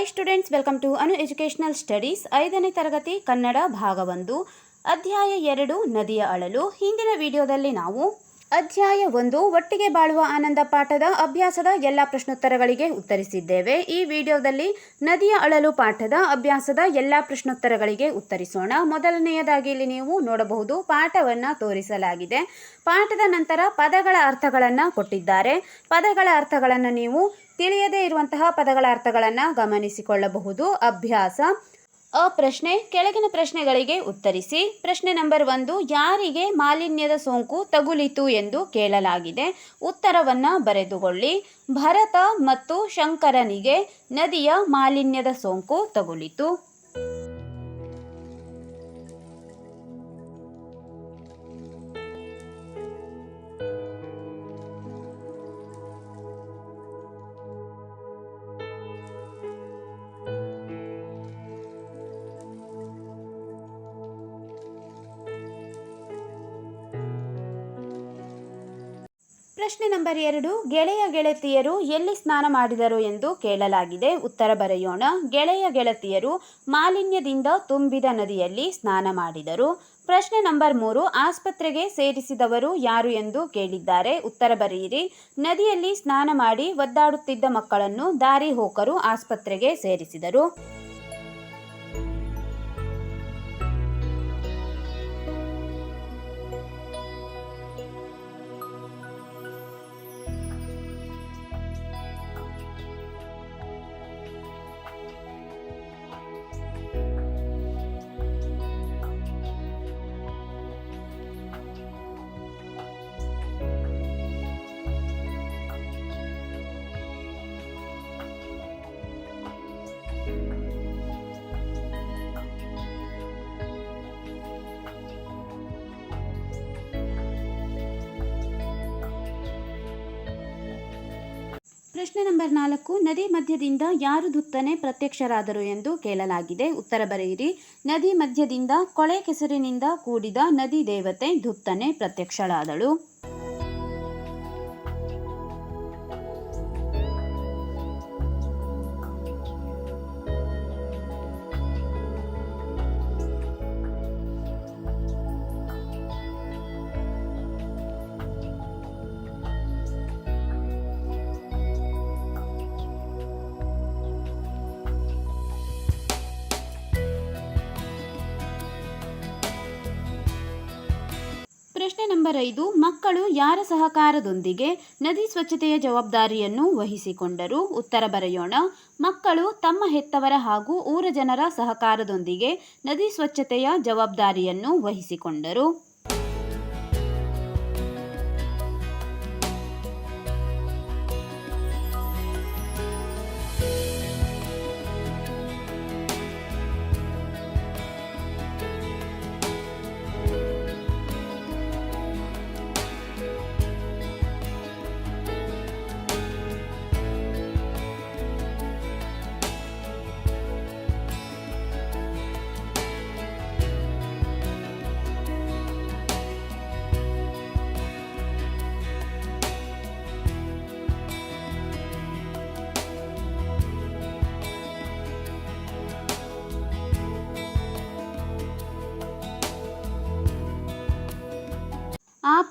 Hi students, welcome to Anu educational studies. 5ನೇ ತರಗತಿ ಕನ್ನಡ ಭಾಗ 1 ಅಧ್ಯಾಯ 2 ನದಿಯ ಅಳಲು. ಹಿಂದಿನ ವಿಡಿಯೋದಲ್ಲಿ ನಾವು ಅಧ್ಯಾಯ 1 ಒಟ್ಟಿಗೆ ಬಾಳುವ ಆನಂದ ಪಾಠದ ಅಭ್ಯಾಸದ ಎಲ್ಲ ಪ್ರಶ್ನೋತ್ತರಗಳಿಗೆ ಉತ್ತರಿಸಿದ್ದೇವೆ. ಈ ವಿಡಿಯೋದಲ್ಲಿ ನದಿಯ ಅಳಲು ಪಾಠದ ಅಭ್ಯಾಸದ ಎಲ್ಲ ಪ್ರಶ್ನೋತ್ತರಗಳಿಗೆ ಉತ್ತರಿಸೋಣ. ಮೊದಲನೆಯದಾಗಿ ಇಲ್ಲಿ ನೀವು ನೋಡಬಹುದು, ಪಾಠವನ್ನು ತೋರಿಸಲಾಗಿದೆ. ಪಾಠದ ನಂತರ ಪದಗಳ ಅರ್ಥಗಳನ್ನು ಕೊಟ್ಟಿದ್ದಾರೆ. ಪದಗಳ ಅರ್ಥಗಳನ್ನು ನೀವು ತಿಳಿಯದೇ ಇರುವಂತಹ ಪದಗಳ ಅರ್ಥಗಳನ್ನು ಗಮನಿಸಿಕೊಳ್ಳಬಹುದು. ಅಭ್ಯಾಸ ಪ್ರಶ್ನೆ, ಕೆಳಗಿನ ಪ್ರಶ್ನೆಗಳಿಗೆ ಉತ್ತರಿಸಿ. ಪ್ರಶ್ನೆ ನಂಬರ್ 1, ಯಾರಿಗೆ ಮಾಲಿನ್ಯದ ಸೋಂಕು ತಗುಲಿತು ಎಂದು ಕೇಳಲಾಗಿದೆ. ಉತ್ತರವನ್ನು ಬರೆದುಕೊಳ್ಳಿ. ಭರತ ಮತ್ತು ಶಂಕರನಿಗೆ ನದಿಯ ಮಾಲಿನ್ಯದ ಸೋಂಕು ತಗುಲಿತು. ಪ್ರಶ್ನೆ ನಂಬರ್ 2, ಗೆಳೆಯ ಗೆಳತಿಯರು ಎಲ್ಲಿ ಸ್ನಾನ ಮಾಡಿದರು ಎಂದು ಕೇಳಲಾಗಿದೆ. ಉತ್ತರ ಬರೆಯೋಣ. ಗೆಳೆಯ ಗೆಳತಿಯರು ಮಾಲಿನ್ಯದಿಂದ ತುಂಬಿದ ನದಿಯಲ್ಲಿ ಸ್ನಾನ ಮಾಡಿದರು. ಪ್ರಶ್ನೆ ನಂಬರ್ 3, ಆಸ್ಪತ್ರೆಗೆ ಸೇರಿಸಿದವರು ಯಾರು ಎಂದು ಕೇಳಿದ್ದಾರೆ. ಉತ್ತರ ಬರೆಯಿರಿ. ನದಿಯಲ್ಲಿ ಸ್ನಾನ ಮಾಡಿ ಒದ್ದಾಡುತ್ತಿದ್ದ ಮಕ್ಕಳನ್ನು ದಾರಿ ಹೋಕರು ಆಸ್ಪತ್ರೆಗೆ ಸೇರಿಸಿದರು. ಪ್ರಶ್ನೆ ನಂಬರ್ 4, ನದಿ ಮಧ್ಯದಿಂದ ಯಾರು ದುತ್ತನೆ ಪ್ರತ್ಯಕ್ಷರಾದರು ಎಂದು ಕೇಳಲಾಗಿದೆ. ಉತ್ತರ ಬರೆಯಿರಿ. ನದಿ ಮಧ್ಯದಿಂದ ಕೊಳೆ ಕೆಸರಿನಿಂದ ಕೂಡಿದ ನದಿ ದೇವತೆ ದುತ್ತನೆ ಪ್ರತ್ಯಕ್ಷಳಾದಳು. ಪ್ರಶ್ನೆ ನಂಬರ್ 5, ಮಕ್ಕಳು ಯಾರ ಸಹಕಾರದೊಂದಿಗೆ ನದಿ ಸ್ವಚ್ಛತೆಯ ಜವಾಬ್ದಾರಿಯನ್ನು ವಹಿಸಿಕೊಂಡರು. ಉತ್ತರ ಬರೆಯೋಣ. ಮಕ್ಕಳು ತಮ್ಮ ಹೆತ್ತವರ ಹಾಗೂ ಊರ ಜನರ ಸಹಕಾರದೊಂದಿಗೆ ನದಿ ಸ್ವಚ್ಛತೆಯ ಜವಾಬ್ದಾರಿಯನ್ನು ವಹಿಸಿಕೊಂಡರು.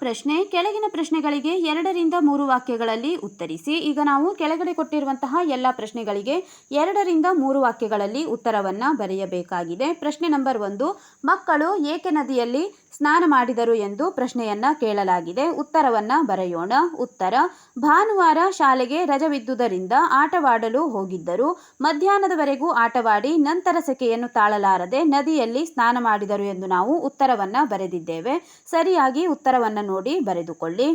ಪ್ರಶ್ನೆ, ಕೆಳಗಿನ ಪ್ರಶ್ನೆಗಳಿಗೆ 2ರಿಂದ 3 ವಾಕ್ಯಗಳಲ್ಲಿ ಉತ್ತರಿಸಿ. ಈಗ ನಾವು ಕೆಳಗಡೆ ಕೊಟ್ಟಿರುವಂತಹ ಎಲ್ಲ ಪ್ರಶ್ನೆಗಳಿಗೆ 2ರಿಂದ 3 ವಾಕ್ಯಗಳಲ್ಲಿ ಉತ್ತರವನ್ನು ಬರೆಯಬೇಕಾಗಿದೆ. ಪ್ರಶ್ನೆ ನಂಬರ್ 1, ಮಕ್ಕಳು ಏಕೆ ನದಿಯಲ್ಲಿ ಸ್ನಾನ ಮಾಡಿದರು ಎಂದು ಪ್ರಶ್ನೆಯನ್ನು ಕೇಳಲಾಗಿದೆ. ಉತ್ತರವನ್ನು ಬರೆಯೋಣ. ಉತ್ತರ, ಭಾನುವಾರ ಶಾಲೆಗೆ ರಜವಿದ್ದುದರಿಂದ ಆಟವಾಡಲು ಹೋಗಿದ್ದರು. ಮಧ್ಯಾಹ್ನದವರೆಗೂ ಆಟವಾಡಿ ನಂತರ ಸೆಕೆಯನ್ನು ತಾಳಲಾರದೆ ನದಿಯಲ್ಲಿ ಸ್ನಾನ ಮಾಡಿದರು ಎಂದು ನಾವು ಉತ್ತರವನ್ನು ಬರೆದಿದ್ದೇವೆ. ಸರಿಯಾಗಿ ಉತ್ತರವನ್ನು ನೋಡಿ ಬರೆದುಕೊಳ್ಳಿ.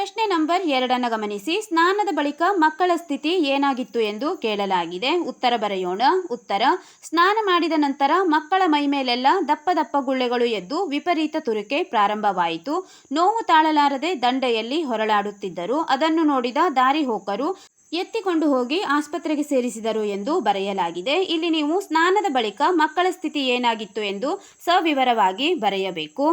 ಪ್ರಶ್ನೆ ನಂಬರ್ 2 ಗಮನಿಸಿ. ಸ್ನಾನದ ಬಳಿಕ ಮಕ್ಕಳ ಸ್ಥಿತಿ ಏನಾಗಿತ್ತು ಎಂದು ಕೇಳಲಾಗಿದೆ. ಉತ್ತರ ಬರೆಯೋಣ. ಉತ್ತರ: ಸ್ನಾನ ಮಾಡಿದ ನಂತರ ಮಕ್ಕಳ ಮೈಮೇಲೆಲ್ಲ ದಪ್ಪ ದಪ್ಪ ಗುಳ್ಳೆಗಳು ಎದ್ದು ವಿಪರೀತ ತುರಿಕೆ ಪ್ರಾರಂಭವಾಯಿತು. ನೋವು ತಾಳಲಾರದೆ ದಂಡೆಯಲ್ಲಿ ಹೊರಳಾಡುತ್ತಿದ್ದರು. ಅದನ್ನು ನೋಡಿದ ದಾರಿ ಹೋಕರು ಎತ್ತಿಕೊಂಡು ಹೋಗಿ ಆಸ್ಪತ್ರೆಗೆ ಸೇರಿಸಿದರು ಎಂದು ಬರೆಯಲಾಗಿದೆ. ಇಲ್ಲಿ ನೀವು ಸ್ನಾನದ ಬಳಿಕ ಮಕ್ಕಳ ಸ್ಥಿತಿ ಏನಾಗಿತ್ತು ಎಂದು ಸವಿವರವಾಗಿ ಬರೆಯಬೇಕು.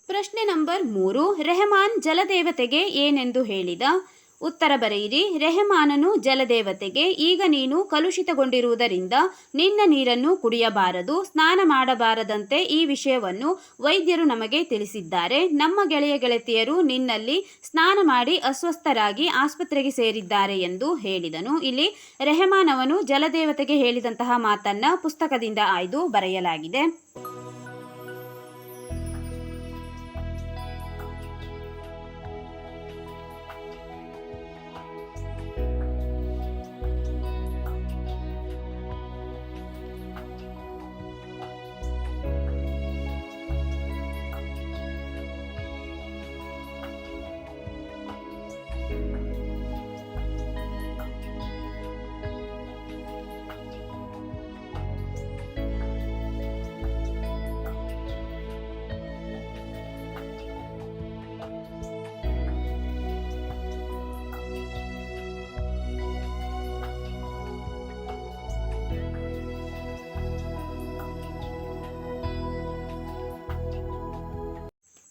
ಪ್ರಶ್ನೆ ನಂಬರ್ 3. ರೆಹಮಾನ್ ಜಲದೇವತೆಗೆ ಏನೆಂದು ಹೇಳಿದ? ಉತ್ತರ ಬರೆಯಿರಿ. ರೆಹಮಾನನು ಜಲದೇವತೆಗೆ, ಈಗ ನೀನು ಕಲುಷಿತಗೊಂಡಿರುವುದರಿಂದ ನಿನ್ನ ನೀರನ್ನು ಕುಡಿಯಬಾರದು, ಸ್ನಾನ ಮಾಡಬಾರದಂತೆ ಈ ವಿಷಯವನ್ನು ವೈದ್ಯರು ನಮಗೆ ತಿಳಿಸಿದ್ದಾರೆ. ನಮ್ಮ ಗೆಳೆಯ ಗೆಳತಿಯರು ನಿನ್ನಲ್ಲಿ ಸ್ನಾನ ಮಾಡಿ ಅಸ್ವಸ್ಥರಾಗಿ ಆಸ್ಪತ್ರೆಗೆ ಸೇರಿದ್ದಾರೆ ಎಂದು ಹೇಳಿದನು. ಇಲ್ಲಿ ರೆಹಮಾನ್ ಅವನು ಜಲದೇವತೆಗೆ ಹೇಳಿದಂತಹ ಮಾತನ್ನ ಪುಸ್ತಕದಿಂದ ಆಯ್ದು ಬರೆಯಲಾಗಿದೆ.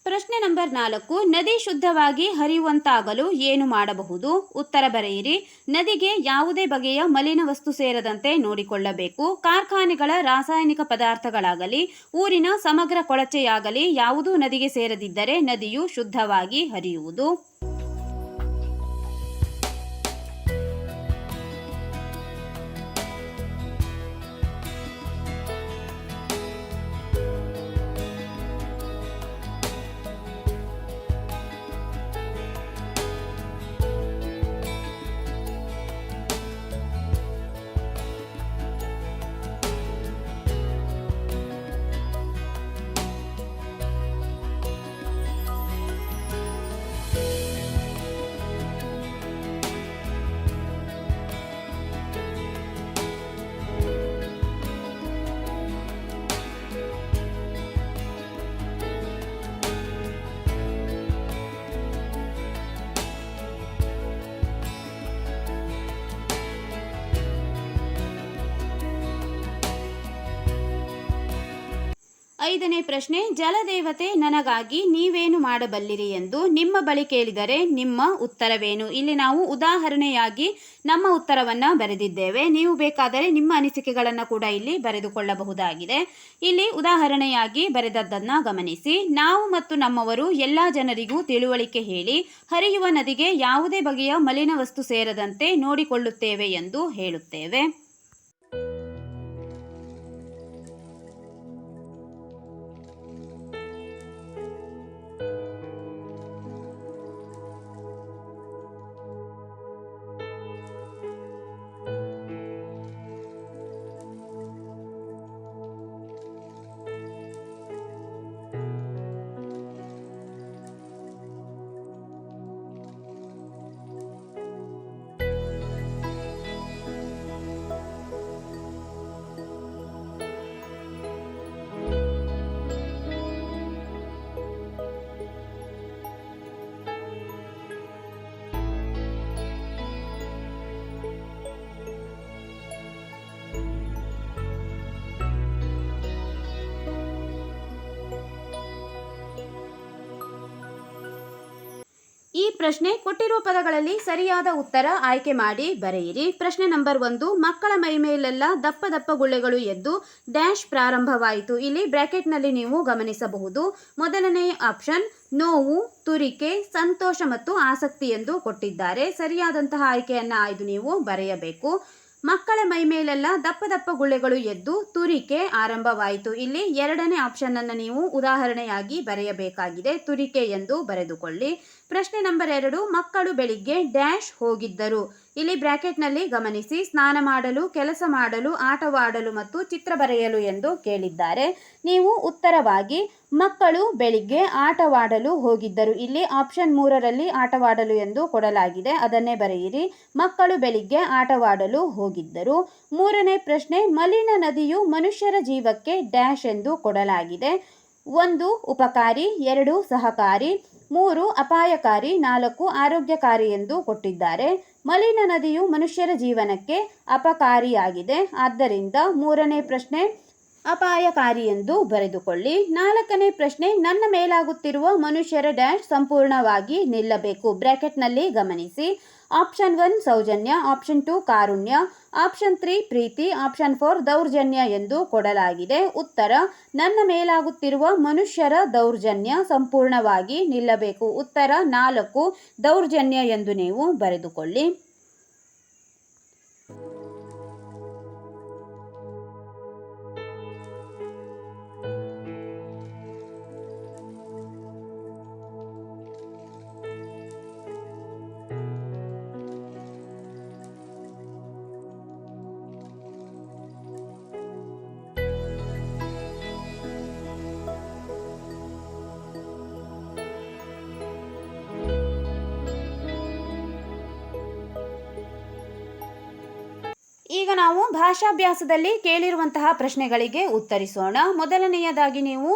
ಪ್ರಶ್ನೆ ನಂಬರ್ 4. ನದಿ ಶುದ್ಧವಾಗಿ ಹರಿಯುವಂತಾಗಲು ಏನು ಮಾಡಬಹುದು? ಉತ್ತರ ಬರೆಯಿರಿ. ನದಿಗೆ ಯಾವುದೇ ಬಗೆಯ ಮಲಿನ ವಸ್ತು ಸೇರದಂತೆ ನೋಡಿಕೊಳ್ಳಬೇಕು. ಕಾರ್ಖಾನೆಗಳ ರಾಸಾಯನಿಕ ಪದಾರ್ಥಗಳಾಗಲಿ ಊರಿನ ಸಮಗ್ರ ಕೊಳಚೆಯಾಗಲಿ ಯಾವುದೂ ನದಿಗೆ ಸೇರದಿದ್ದರೆ ನದಿಯು ಶುದ್ಧವಾಗಿ ಹರಿಯುವುದು. ಐದನೇ ಪ್ರಶ್ನೆ. ಜಲದೇವತೆ ನನಗಾಗಿ ನೀವೇನು ಮಾಡಬಲ್ಲಿರಿ ಎಂದು ನಿಮ್ಮ ಬಳಿ ಕೇಳಿದರೆ ನಿಮ್ಮ ಉತ್ತರವೇನು? ಇಲ್ಲಿ ನಾವು ಉದಾಹರಣೆಯಾಗಿ ನಮ್ಮ ಉತ್ತರವನ್ನು ಬರೆದಿದ್ದೇವೆ. ನೀವು ಬೇಕಾದರೆ ನಿಮ್ಮ ಅನಿಸಿಕೆಗಳನ್ನು ಕೂಡ ಇಲ್ಲಿ ಬರೆದುಕೊಳ್ಳಬಹುದಾಗಿದೆ. ಇಲ್ಲಿ ಉದಾಹರಣೆಯಾಗಿ ಬರೆದದ್ದನ್ನು ಗಮನಿಸಿ. ನಾವು ಮತ್ತು ನಮ್ಮವರು ಎಲ್ಲ ಜನರಿಗೂ ತಿಳುವಳಿಕೆ ಹೇಳಿ ಹರಿಯುವ ನದಿಗೆ ಯಾವುದೇ ಬಗೆಯ ಮಲಿನ ವಸ್ತು ಸೇರದಂತೆ ನೋಡಿಕೊಳ್ಳುತ್ತೇವೆ ಎಂದು ಹೇಳುತ್ತೇವೆ. ಈ ಪ್ರಶ್ನೆ ಕೊಟ್ಟಿರುವ ಪದಗಳಲ್ಲಿ ಸರಿಯಾದ ಉತ್ತರ ಆಯ್ಕೆ ಮಾಡಿ ಬರೆಯಿರಿ. ಪ್ರಶ್ನೆ ನಂಬರ್ 1, ಮಕ್ಕಳ ಮೈಮೇಲೆಲ್ಲ ದಪ್ಪ ದಪ್ಪ ಗುಳ್ಳೆಗಳು ಎದ್ದು ಡ್ಯಾಶ್ ಪ್ರಾರಂಭವಾಯಿತು. ಇಲ್ಲಿ ಬ್ರಾಕೆಟ್ನಲ್ಲಿ ನೀವು ಗಮನಿಸಬಹುದು. ಮೊದಲನೇ ಆಪ್ಷನ್ ನೋವು, ತುರಿಕೆ, ಸಂತೋಷ ಮತ್ತು ಆಸಕ್ತಿ ಎಂದು ಕೊಟ್ಟಿದ್ದಾರೆ. ಸರಿಯಾದಂತಹ ಆಯ್ಕೆಯನ್ನು ಆಯ್ದು ನೀವು ಬರೆಯಬೇಕು. ಮಕ್ಕಳ ಮೈಮೇಲೆಲ್ಲ ದಪ್ಪ ದಪ್ಪ ಗುಳ್ಳೆಗಳು ಎದ್ದು ತುರಿಕೆ ಆರಂಭವಾಯಿತು. ಇಲ್ಲಿ ಎರಡನೇ ಆಪ್ಷನ್ ಅನ್ನು ನೀವು ಉದಾಹರಣೆಯಾಗಿ ಬರೆಯಬೇಕಾಗಿದೆ. ತುರಿಕೆ ಎಂದು ಬರೆದುಕೊಳ್ಳಿ. ಪ್ರಶ್ನೆ ನಂಬರ್ 2, ಮಕ್ಕಳು ಬೆಳಿಗ್ಗೆ ಡ್ಯಾಶ್ ಹೋಗಿದ್ದರು. ಇಲ್ಲಿ ಬ್ರಾಕೆಟ್ನಲ್ಲಿ ಗಮನಿಸಿ. ಸ್ನಾನ ಮಾಡಲು, ಕೆಲಸ ಮಾಡಲು, ಆಟವಾಡಲು ಮತ್ತು ಚಿತ್ರ ಬರೆಯಲು ಎಂದು ಕೇಳಿದ್ದಾರೆ. ನೀವು ಉತ್ತರವಾಗಿ ಮಕ್ಕಳು ಬೆಳಿಗ್ಗೆ ಆಟವಾಡಲು ಹೋಗಿದ್ದರು. ಇಲ್ಲಿ ಆಪ್ಷನ್ 3ರಲ್ಲಿ ಆಟವಾಡಲು ಎಂದು ಕೊಡಲಾಗಿದೆ, ಅದನ್ನೇ ಬರೆಯಿರಿ. ಮಕ್ಕಳು ಬೆಳಿಗ್ಗೆ ಆಟವಾಡಲು ಹೋಗಿದ್ದರು. ಮೂರನೇ ಪ್ರಶ್ನೆ, ಮಲಿನ ನದಿಯು ಮನುಷ್ಯರ ಜೀವಕ್ಕೆ ಡ್ಯಾಶ್ ಎಂದು ಕೊಡಲಾಗಿದೆ. 1 ಉಪಕಾರಿ, 2 ಸಹಕಾರಿ, 3 ಅಪಾಯಕಾರಿ, 4 ಆರೋಗ್ಯಕಾರಿ ಎಂದು ಕೊಟ್ಟಿದ್ದಾರೆ. ಮಲಿನ ನದಿಯು ಮನುಷ್ಯರ ಜೀವನಕ್ಕೆ ಅಪಕಾರಿಯಾಗಿದೆ. ಆದ್ದರಿಂದ ಮೂರನೇ ಪ್ರಶ್ನೆ ಅಪಾಯಕಾರಿ ಎಂದು ಬರೆದುಕೊಳ್ಳಿ. 4ನೇ ಪ್ರಶ್ನೆ, ನನ್ನ ಮೇಲಾಗುತ್ತಿರುವ ಮನುಷ್ಯರ ಡ್ಯಾಶ್ ಸಂಪೂರ್ಣವಾಗಿ ನಿಲ್ಲಬೇಕು. ಬ್ರಾಕೆಟ್ನಲ್ಲಿ ಗಮನಿಸಿ. ಆಪ್ಷನ್ 1 ಸೌಜನ್ಯ, ಆಪ್ಷನ್ 2 ಕಾರುಣ್ಯ, ಆಪ್ಷನ್ 3 ಪ್ರೀತಿ, ಆಪ್ಷನ್ 4 ದೌರ್ಜನ್ಯ ಎಂದು ಕೊಡಲಾಗಿದೆ. ಉತ್ತರ ನನ್ನ ಮೇಲಾಗುತ್ತಿರುವ ಮನುಷ್ಯರ ದೌರ್ಜನ್ಯ ಸಂಪೂರ್ಣವಾಗಿ ನಿಲ್ಲಬೇಕು. ಉತ್ತರ 4 ದೌರ್ಜನ್ಯ ಎಂದು ನೀವು ಬರೆದುಕೊಳ್ಳಿ. ಈಗ ನಾವು ಭಾಷಾಭ್ಯಾಸದಲ್ಲಿ ಕೇಳಿರುವಂತಹ ಪ್ರಶ್ನೆಗಳಿಗೆ ಉತ್ತರಿಸೋಣ. ಮೊದಲನೆಯದಾಗಿ ನೀವು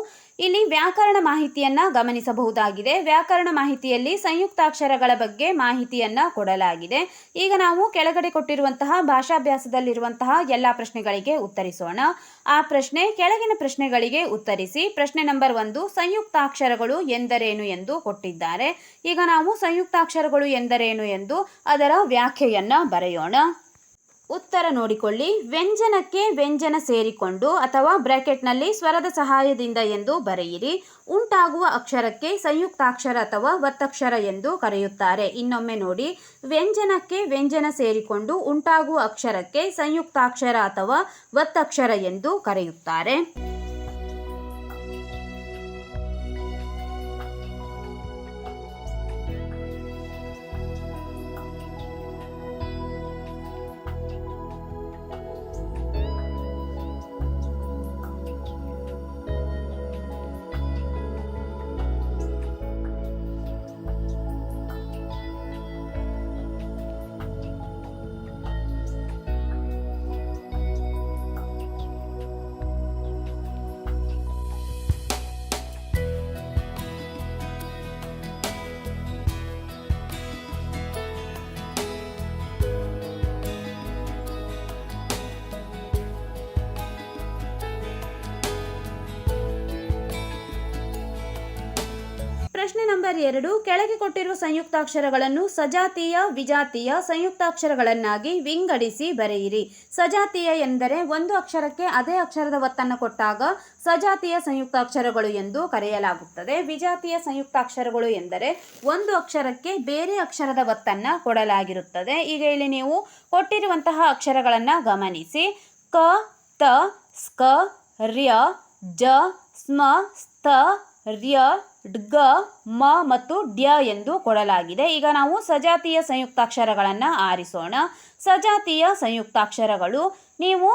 ಇಲ್ಲಿ ವ್ಯಾಕರಣ ಮಾಹಿತಿಯನ್ನು ಗಮನಿಸಬಹುದಾಗಿದೆ. ವ್ಯಾಕರಣ ಮಾಹಿತಿಯಲ್ಲಿ ಸಂಯುಕ್ತಾಕ್ಷರಗಳ ಬಗ್ಗೆ ಮಾಹಿತಿಯನ್ನು ಕೊಡಲಾಗಿದೆ. ಈಗ ನಾವು ಕೆಳಗಡೆ ಕೊಟ್ಟಿರುವಂತಹ ಭಾಷಾಭ್ಯಾಸದಲ್ಲಿರುವಂತಹ ಎಲ್ಲ ಪ್ರಶ್ನೆಗಳಿಗೆ ಉತ್ತರಿಸೋಣ. ಆ ಪ್ರಶ್ನೆ ಕೆಳಗಿನ ಪ್ರಶ್ನೆಗಳಿಗೆ ಉತ್ತರಿಸಿ. ಪ್ರಶ್ನೆ ನಂಬರ್ 1, ಸಂಯುಕ್ತಾಕ್ಷರಗಳು ಎಂದರೇನು ಎಂದು ಕೊಟ್ಟಿದ್ದಾರೆ. ಈಗ ನಾವು ಸಂಯುಕ್ತಾಕ್ಷರಗಳು ಎಂದರೇನು ಎಂದು ಅದರ ವ್ಯಾಖ್ಯೆಯನ್ನು ಬರೆಯೋಣ. ಉತ್ತರ ನೋಡಿಕೊಳ್ಳಿ. ವ್ಯಂಜನಕ್ಕೆ ವ್ಯಂಜನ ಸೇರಿಕೊಂಡು ಅಥವಾ ಬ್ರಾಕೆಟ್ನಲ್ಲಿ ಸ್ವರದ ಸಹಾಯದಿಂದ ಎಂದು ಬರೆಯಿರಿ. ಉಂಟಾಗುವ ಅಕ್ಷರಕ್ಕೆ ಸಂಯುಕ್ತಾಕ್ಷರ ಅಥವಾ ಒತ್ತಕ್ಷರ ಎಂದು ಕರೆಯುತ್ತಾರೆ. ಇನ್ನೊಮ್ಮೆ ನೋಡಿ. ವ್ಯಂಜನಕ್ಕೆ ವ್ಯಂಜನ ಸೇರಿಕೊಂಡು ಉಂಟಾಗುವ ಅಕ್ಷರಕ್ಕೆ ಸಂಯುಕ್ತಾಕ್ಷರ ಅಥವಾ ಒತ್ತಕ್ಷರ ಎಂದು ಕರೆಯುತ್ತಾರೆ. ಪ್ರಶ್ನೆ ನಂಬರ್ 2, ಕೆಳಗೆ ಕೊಟ್ಟಿರುವ ಸಂಯುಕ್ತಾಕ್ಷರಗಳನ್ನು ಸಜಾತೀಯ, ವಿಜಾತೀಯ ಸಂಯುಕ್ತಾಕ್ಷರಗಳನ್ನಾಗಿ ವಿಂಗಡಿಸಿ ಬರೆಯಿರಿ. ಸಜಾತೀಯ ಎಂದರೆ ಒಂದು ಅಕ್ಷರಕ್ಕೆ ಅದೇ ಅಕ್ಷರದ ಒತ್ತನ್ನು ಕೊಟ್ಟಾಗ ಸಜಾತೀಯ ಸಂಯುಕ್ತಾಕ್ಷರಗಳು ಎಂದು ಕರೆಯಲಾಗುತ್ತದೆ. ವಿಜಾತೀಯ ಸಂಯುಕ್ತಾಕ್ಷರಗಳು ಎಂದರೆ ಒಂದು ಅಕ್ಷರಕ್ಕೆ ಬೇರೆ ಅಕ್ಷರದ ಒತ್ತನ್ನು ಕೊಡಲಾಗಿರುತ್ತದೆ. ಈಗ ಇಲ್ಲಿ ನೀವು ಕೊಟ್ಟಿರುವಂತಹ ಅಕ್ಷರಗಳನ್ನು ಗಮನಿಸಿ. ಕ, ತ, ಸ್ಕ, ರ್ಯ, ಜ, ಸ್ಮ, ಸ್ಥ, ರ್ಯ, ಡ್ಗ, ಮ ಮತ್ತು ಡ್ಯ ಎಂದು ಕೊಡಲಾಗಿದೆ. ಈಗ ನಾವು ಸಜಾತೀಯ ಸಂಯುಕ್ತಾಕ್ಷರಗಳನ್ನು ಆರಿಸೋಣ. ಸಜಾತೀಯ ಸಂಯುಕ್ತಾಕ್ಷರಗಳು ನೀವು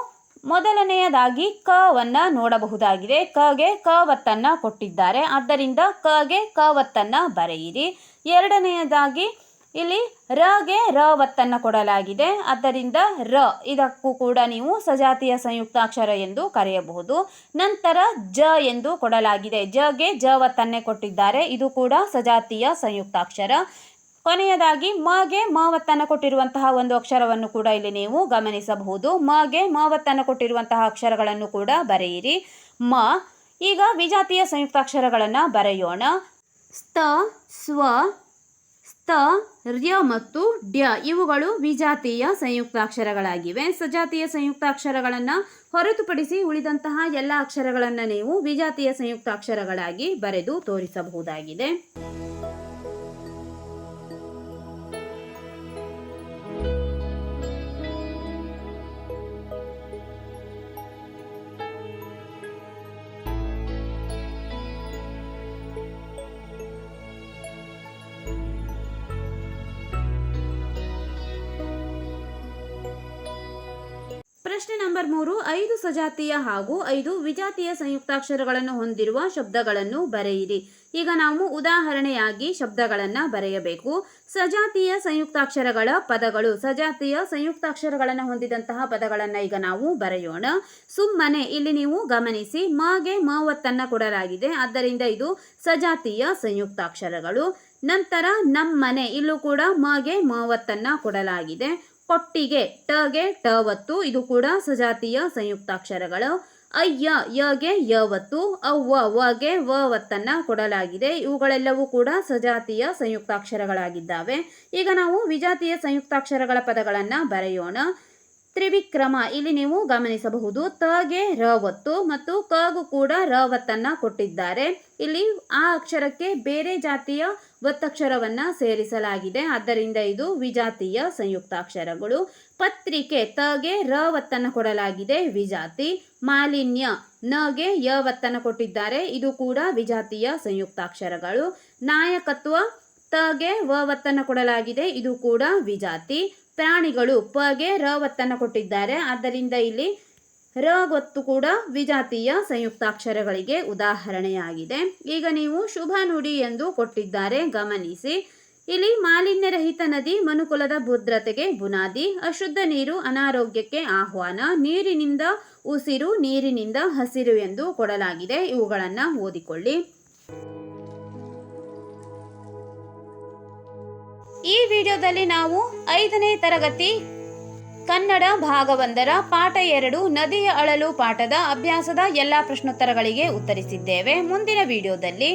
ಮೊದಲನೆಯದಾಗಿ ಕವನ್ನು ನೋಡಬಹುದಾಗಿದೆ. ಕಗೆ ಕ ಒತ್ತನ್ನು ಕೊಟ್ಟಿದ್ದಾರೆ, ಆದ್ದರಿಂದ ಕಗೆ ಕ ಒತ್ತನ್ನು ಬರೆಯಿರಿ. ಎರಡನೆಯದಾಗಿ ಇಲ್ಲಿ ರಗೆ ರ ಒತ್ತನ್ನು ಕೊಡಲಾಗಿದೆ, ಆದ್ದರಿಂದ ರ ಇದಕ್ಕೂ ಕೂಡ ನೀವು ಸಜಾತೀಯ ಸಂಯುಕ್ತಾಕ್ಷರ ಎಂದು ಕರೆಯಬಹುದು. ನಂತರ ಜ ಎಂದು ಕೊಡಲಾಗಿದೆ, ಜಗೆ ಜ ಒತ್ತನ್ನೇ ಕೊಟ್ಟಿದ್ದಾರೆ, ಇದು ಕೂಡ ಸಜಾತೀಯ ಸಂಯುಕ್ತಾಕ್ಷರ. ಕೊನೆಯದಾಗಿ ಮಗೆ ಮ ಒತ್ತನ್ನು ಕೊಟ್ಟಿರುವಂತಹ ಒಂದು ಅಕ್ಷರವನ್ನು ಕೂಡ ಇಲ್ಲಿ ನೀವು ಗಮನಿಸಬಹುದು. ಮಗೆ ಮ ಒತ್ತನ್ನು ಕೊಟ್ಟಿರುವಂತಹ ಅಕ್ಷರಗಳನ್ನು ಕೂಡ ಬರೆಯಿರಿ. ಮ. ಈಗ ವಿಜಾತೀಯ ಸಂಯುಕ್ತಾಕ್ಷರಗಳನ್ನು ಬರೆಯೋಣ. ಸ್ತ, ಸ್ವ, ಸ್ಥ, ತ, ರ್ಯ ಮತ್ತು ಡ್ಯ ಇವುಗಳು ವಿಜಾತೀಯ ಸಂಯುಕ್ತಾಕ್ಷರಗಳಾಗಿವೆ. ಸಜಾತೀಯ ಸಂಯುಕ್ತಾಕ್ಷರಗಳನ್ನು ಹೊರತುಪಡಿಸಿ ಉಳಿದಂತಹ ಎಲ್ಲ ಅಕ್ಷರಗಳನ್ನು ನೀವು ವಿಜಾತೀಯ ಸಂಯುಕ್ತಾಕ್ಷರಗಳಾಗಿ ಬರೆದು ತೋರಿಸಬಹುದಾಗಿದೆ. ಪ್ರಶ್ನೆ ನಂಬರ್ 3, 5 ಸಜಾತೀಯ ಹಾಗೂ 5 ವಿಜಾತೀಯ ಸಂಯುಕ್ತಾಕ್ಷರಗಳನ್ನು ಹೊಂದಿರುವ ಶಬ್ದಗಳನ್ನು ಬರೆಯಿರಿ. ಈಗ ನಾವು ಉದಾಹರಣೆಯಾಗಿ ಶಬ್ದಗಳನ್ನು ಬರೆಯಬೇಕು. ಸಜಾತೀಯ ಸಂಯುಕ್ತಾಕ್ಷರಗಳ ಪದಗಳು. ಸಜಾತೀಯ ಸಂಯುಕ್ತಾಕ್ಷರಗಳನ್ನು ಹೊಂದಿದಂತಹ ಪದಗಳನ್ನು ಈಗ ನಾವು ಬರೆಯೋಣ. ಸುಮ್ಮನೆ ಇಲ್ಲಿ ನೀವು ಗಮನಿಸಿ, ಮಗೆ ಮ ಒತ್ತನ್ನು ಕೊಡಲಾಗಿದೆ, ಆದ್ದರಿಂದ ಇದು ಸಜಾತೀಯ ಸಂಯುಕ್ತಾಕ್ಷರಗಳು. ನಂತರ ನಮ್ಮನೆ, ಇಲ್ಲೂ ಕೂಡ ಮಗೆ ಮ ಒತ್ತನ್ನು ಕೊಡಲಾಗಿದೆ. ಕೊಟ್ಟಿಗೆ, ಟಗೆ ಟ ಒತ್ತು, ಇದು ಕೂಡ ಸಜಾತೀಯ ಸಂಯುಕ್ತಾಕ್ಷರಗಳು. ಅಯ್ಯ, ಯಗೆ ಯ ಒತ್ತು, ಅವ್ವ ವಗೆ ವ ಒತ್ತನ್ನು ಕೊಡಲಾಗಿದೆ. ಇವುಗಳೆಲ್ಲವೂ ಕೂಡ ಸಜಾತೀಯ ಸಂಯುಕ್ತಾಕ್ಷರಗಳಾಗಿದ್ದಾವೆ. ಈಗ ನಾವು ವಿಜಾತೀಯ ಸಂಯುಕ್ತಾಕ್ಷರಗಳ ಪದಗಳನ್ನು ಬರೆಯೋಣ. ತ್ರಿವಿಕ್ರಮ, ಇಲ್ಲಿ ನೀವು ಗಮನಿಸಬಹುದು, ತಗೆ ರ ಒತ್ತು ಮತ್ತು ಕಗೂ ಕೂಡ ರ ಒತ್ತನ್ನು ಕೊಟ್ಟಿದ್ದಾರೆ. ಇಲ್ಲಿ ಆ ಅಕ್ಷರಕ್ಕೆ ಬೇರೆ ಜಾತಿಯ ಒತ್ತಕ್ಷರವನ್ನು ಸೇರಿಸಲಾಗಿದೆ, ಆದ್ದರಿಂದ ಇದು ವಿಜಾತೀಯ ಸಂಯುಕ್ತಾಕ್ಷರಗಳು. ಪತ್ರಿಕೆ, ತಗೆ ರ ಒತ್ತನ್ನು ಕೊಡಲಾಗಿದೆ, ವಿಜಾತಿ. ಮಾಲಿನ್ಯ, ನಗೆ ಯ ಒತ್ತನ್ನು ಕೊಟ್ಟಿದ್ದಾರೆ, ಇದು ಕೂಡ ವಿಜಾತೀಯ ಸಂಯುಕ್ತಾಕ್ಷರಗಳು. ನಾಯಕತ್ವ, ತಗೆ ವ ಒತ್ತನ್ನು ಕೊಡಲಾಗಿದೆ, ಇದು ಕೂಡ ವಿಜಾತಿ. ಪ್ರಾಣಿಗಳು, ಪಗೆ ರ ಒತ್ತನ್ನು ಕೊಟ್ಟಿದ್ದಾರೆ, ಆದ್ದರಿಂದ ಇಲ್ಲಿ ರ ಒತ್ತು ಕೂಡ ವಿಜಾತೀಯ ಸಂಯುಕ್ತಾಕ್ಷರಗಳಿಗೆ ಉದಾಹರಣೆಯಾಗಿದೆ. ಈಗ ನೀವು ಶುಭ ನುಡಿ ಎಂದು ಕೊಟ್ಟಿದ್ದಾರೆ, ಗಮನಿಸಿ. ಇಲ್ಲಿ ಮಾಲಿನ್ಯರಹಿತ ನದಿ ಮನುಕುಲದ ಭದ್ರತೆಗೆ ಬುನಾದಿ. ಅಶುದ್ಧ ನೀರು ಅನಾರೋಗ್ಯಕ್ಕೆ ಆಹ್ವಾನ. ನೀರಿನಿಂದ ಉಸಿರು, ನೀರಿನಿಂದ ಹಸಿರು ಎಂದು ಕೊಡಲಾಗಿದೆ. ಇವುಗಳನ್ನು ಓದಿಕೊಳ್ಳಿ. ಈ ವಿಡಿಯೋದಲ್ಲಿ ನಾವು 5ನೇ ತರಗತಿ ಕನ್ನಡ ಭಾಗ 1ರ ಪಾಠ 2 ನದಿಯ ಅಳಲು ಪಾಠದ ಅಭ್ಯಾಸದ ಎಲ್ಲ ಪ್ರಶ್ನೋತ್ತರಗಳಿಗೆ ಉತ್ತರಿಸಿದ್ದೇವೆ. ಮುಂದಿನ ವಿಡಿಯೋದಲ್ಲಿ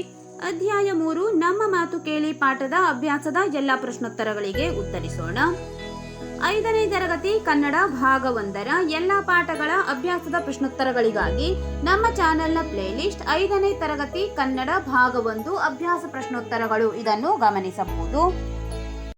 ಅಧ್ಯಾಯ 3 ನಮ್ಮ ಮಾತು ಕೇಳಿ ಪಾಠದ ಅಭ್ಯಾಸದ ಎಲ್ಲ ಪ್ರಶ್ನೋತ್ತರಗಳಿಗೆ ಉತ್ತರಿಸೋಣ. 5ನೇ ತರಗತಿ ಕನ್ನಡ ಭಾಗ 1ರ ಎಲ್ಲ ಪಾಠಗಳ ಅಭ್ಯಾಸದ ಪ್ರಶ್ನೋತ್ತರಗಳಿಗಾಗಿ ನಮ್ಮ ಚಾನೆಲ್ನ ಪ್ಲೇಲಿಸ್ಟ್ 5ನೇ ತರಗತಿ ಕನ್ನಡ ಭಾಗ 1 ಅಭ್ಯಾಸ ಪ್ರಶ್ನೋತ್ತರಗಳು ಇದನ್ನು ಗಮನಿಸಬಹುದು.